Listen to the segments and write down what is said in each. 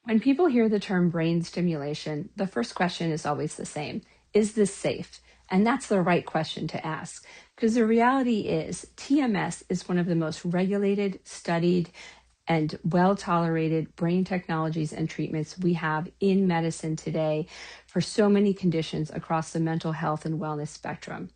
When people hear the term brain stimulation, the first question is always the same. Is this safe? And that's the right question to ask, because the reality is TMS is one of the most regulated, studied, and well-tolerated brain technologies and treatments we have in medicine today for so many conditions across the mental health and wellness spectrum.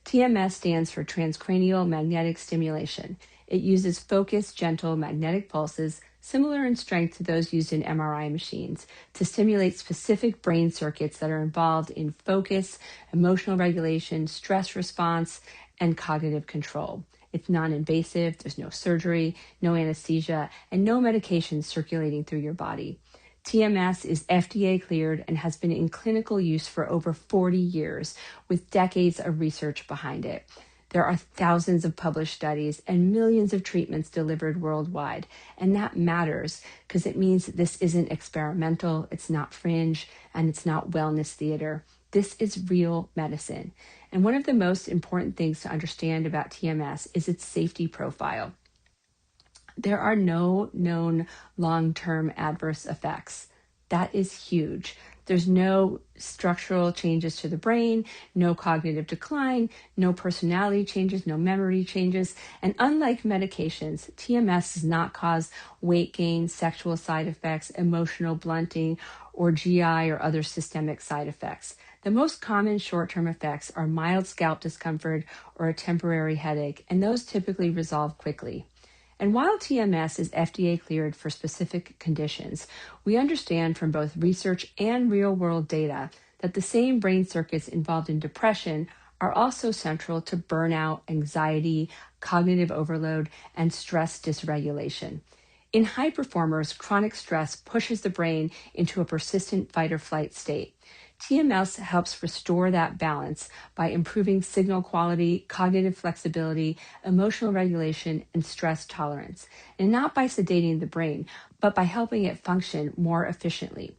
TMS stands for Transcranial Magnetic Stimulation. It uses focused, gentle magnetic pulses, similar in strength to those used in MRI machines, to stimulate specific brain circuits that are involved in focus, emotional regulation, stress response, and cognitive control. It's non-invasive, there's no surgery, no anesthesia, and no medications circulating through your body. TMS is FDA cleared and has been in clinical use for over 40 years, with decades of research behind it. There are thousands of published studies and millions of treatments delivered worldwide. And that matters because it means that this isn't experimental, it's not fringe, and it's not wellness theater. This is real medicine. And one of the most important things to understand about TMS is its safety profile. There are no known long-term adverse effects. That is huge. There's no structural changes to the brain, no cognitive decline, no personality changes, no memory changes. And unlike medications, TMS does not cause weight gain, sexual side effects, emotional blunting, or GI or other systemic side effects. The most common short-term effects are mild scalp discomfort or a temporary headache, and those typically resolve quickly. And while TMS is FDA cleared for specific conditions, we understand from both research and real-world data that the same brain circuits involved in depression are also central to burnout, anxiety, cognitive overload, and stress dysregulation. In high performers, chronic stress pushes the brain into a persistent fight or flight state. TMS helps restore that balance by improving signal quality, cognitive flexibility, emotional regulation, and stress tolerance, and not by sedating the brain, but by helping it function more efficiently.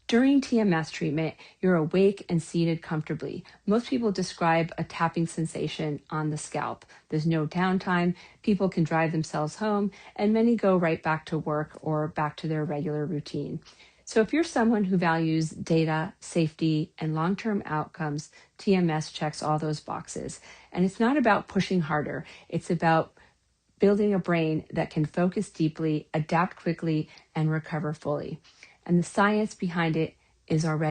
During TMS treatment, you're awake and seated comfortably. Most people describe a tapping sensation on the scalp. There's no downtime, people can drive themselves home, and many go right back to work or back to their regular routine. So if you're someone who values data, safety, and long-term outcomes, TMS checks all those boxes. And it's not about pushing harder. It's about building a brain that can focus deeply, adapt quickly, and recover fully. And the science behind it is already